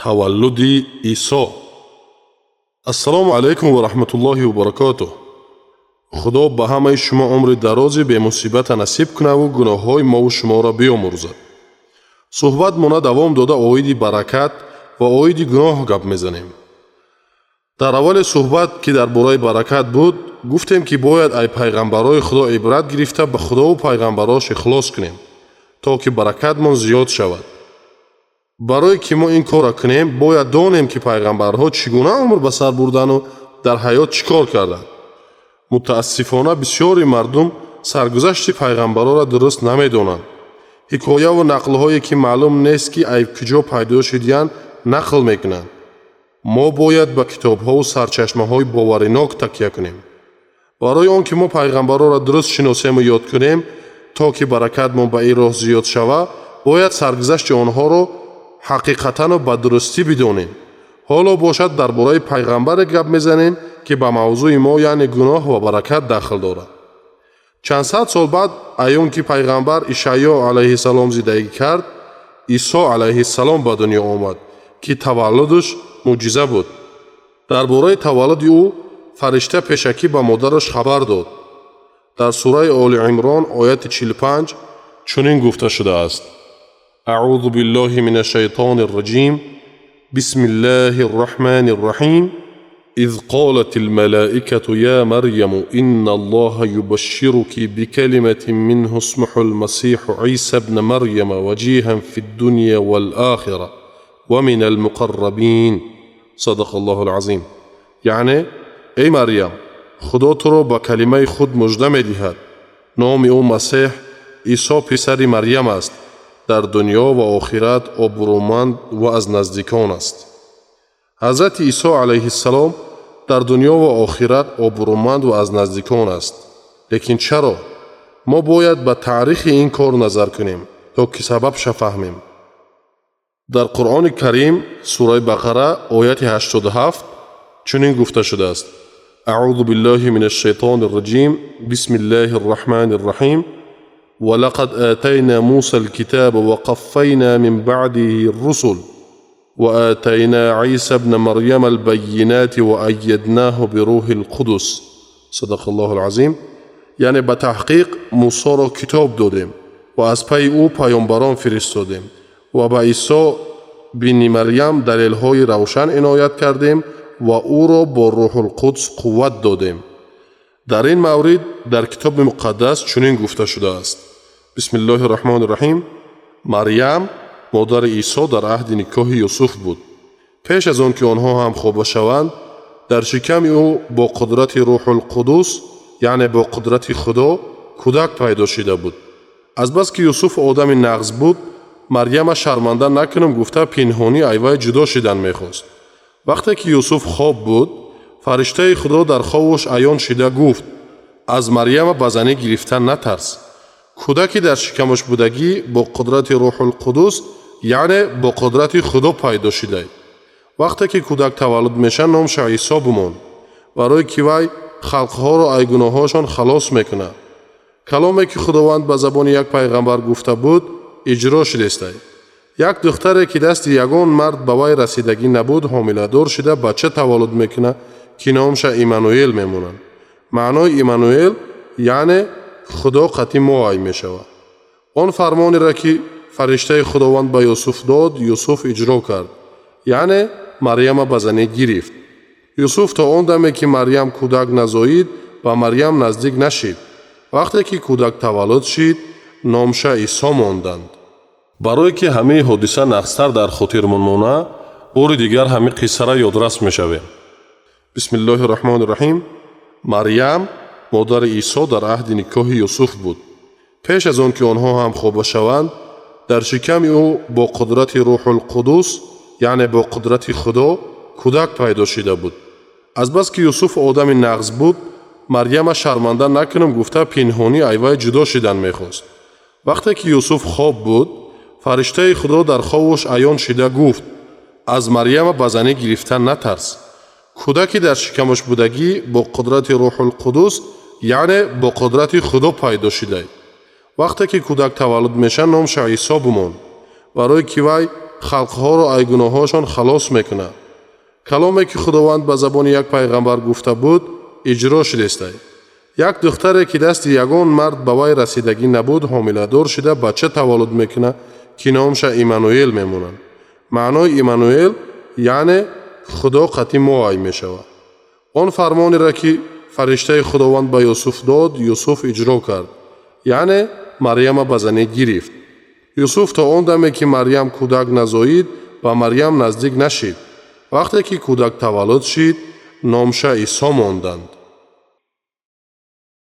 таваллуди Исо. Ассалому алайкум ва раҳматуллоҳи ва баракатуҳ. Худо ба ҳамаи шумо умри дарози бемусибата насиб кунаву гуноҳҳои мову шуморо биомӯрзад. Суҳбат мона давом дода оиди баракат ва оиди гуноҳ гап мезанем. дар аввали суҳбат ки дар бораи баракат буд, гуфтем ки бояд ай пайғамбарои худо ибрат гирифта ба худову пайғамбарош ихлос кунем, то ки баракатмон зиёд шавад. барое ки мо ин корро кунем, бояд донем ки пайғамбарҳо чӣ гуна умр ба сар бурдану дар ҳаёт чӣ кор карданд. мутаассифона бисёри мардум саргузашти пайғамбароро дуруст намедонанд. ҳикояву нақлҳое ки маълум нест ки айб куҷо пайдо шудиянд нақл мекунанд. мо бояд ба китобҳову сарчашмаҳои боваринок такя кунем. барои он ки мо пайғамбарора дуруст шиносему ёд кунем, то ки баракатмон ба ин роҳ зиёд шава, бояд саргузашти онҳоро ҳақиқатану ба дурустӣ бидонем. ҳоло бошад дар бораи пайғамбаре гап мезанем ки ба мавзӯи мо яъне гуноҳ ва баракат дахл дорад. чанд сад сол баъд аён ки пайғамбар Ишаъё алайҳиссалом зиндагӣ кард, Исо алайҳиссалом ба дунё омад ки таваллудаш мӯъҷиза буд. дар бораи таваллуди ӯ фаришта пешакӣ ба модараш хабар дод. дар сураи Оли Имрон ояти 45 чунин гуфта шудааст: аъузу биллоҳи минаш шайтонир раҷим, бисмиллаҳир раҳманир раҳим. إذ قالت الملائكة يا مريم إن الله يبشرك بكلمة منه اسمه المسيح عيسى ابن مريم وجيها في الدنيا والآخرة ومن المقربين. صدق الله العظيم. يعني أي مريم، خدا تو رو با کلمه خود مژده می‌دهد. نام او مسیح عیسی پسر مریم است. در دنیا و آخرت آبرومند و از نزدیکان است. حضرت عیسی علیه السلام در دنیا و آخرت آبرومند و از نزدیکان است. لیکن چرا؟ ما باید به تاریخ این کار نظر کنیم تا که سببش فهمیم. در قرآن کریم سوره بقره آیت 87 چنین گفته شده است: اعوذ بالله من الشیطان الرجیم، بسم الله الرحمن الرحیم. ولقد آتینا موسی الكتاب وقفینا من بعده الرسل وآتينا عيسى ابن مريم البينات وأيدناه بروح القدس. صدق الله العظيم. یعنی به تحقیق موسی را کتاب دادیم و از پی او پیامبران فرستادیم و به عیسی بن مریم دلیل‌های روشن عنایت کردیم و او را با روح القدس قوت دادیم. در این مورد در کتاب مقدس چنین گفته شده است: بسم الله الرحمن الرحیم. مریم مادر عیسی در عهد نکاح یوسف بود. پیش از آن که آنها هم خوابه شوند، در شکم او با قدرت روح القدس، یعنی با قدرت خدا، کودک پیدا شده بود. از بس که یوسف آدم نغز بود، مریم شرمنده نکنم گفته پنهانی ایوای جدا شدن میخواست. وقتی که یوسف خواب بود، فرشته خدا در خوابش عیان شده گفت: از مریم به زنی گرفتن نترس. کودکی در شکمش بودگی با قدرت روح القدس، یعنی با قدرت خدا پیدا شده. وقتی که کودک تولد میشه نامش عیسی بماند، برای که وی خلقها را از گناهاشان خلاص میکنه. کلامی که خداوند به زبان یک پیغمبر گفته بود اجرا شده است. یک دختری که دست یگان مرد به وی رسیدگی نبود حامله دار شده بچه تولد میکنه که نامش ایمانوئیل میمونه. معنای ایمانوئیل یعنی خدا قطعی معای میشود. آن فرمانی را که فرشته خداوند به یوسف داد، یوسف اجرا کرد، یعنی مریم به زنی گرفت. یوسف تا آن دمی که مریم کودک نزایید به مریم نزدیک نشد. وقتی که کودک تولد شد نامش عیسی ماندند. برای که همه حادثه نقصتر در خاطرمان مانه، بار دیگر همه قصه را یادرس میشویم. بسم الله الرحمن الرحیم. مریم مادر عیسی در عهد نکاح یوسف بود. پیش از آن که آنها هم خوابه شوند، در شکم او با قدرت روح القدس، یعنی با قدرت خدا، کودک پیدا شده بود. از بس که یوسف آدم نغز بود، مریم شرمنده نکنم گفته پنهانی ایوای جدا شدن میخواست. وقتی که یوسف خواب بود، فرشته خدا در خوابش عیان شده گفت: از مریم به زنی گرفتن نترس. کودکی در شکمش بودگی با قدرت روح القدس، یعنی با قدرت خدا پیدا شده. وقتی که کودک تولد میشه نامش عیسی بماند، برای که وی халқҳоро аз гуноҳҳошон халос мекунад. каломе ки худованд ба забони як пайғамбар гуфта буд иҷро шудестай. як духтаре ки дасти ягон мард ба вай расидагӣ набуд ҳомиладор шуда бача таваллуд мекунад ки номша имануэл мемонад. маънои имануэл яъне худо қатъи моай мешавад. он фармонеро ки фариштаи худованд ба юсуф дод юсуф иҷро кард, яъне марьяма ба занӣ гирифт. юсуф то он даме ки марьям кӯдак назоид ба марьям наздик нашид. вақте ки кӯдак таваллуд шид номша исо монданд.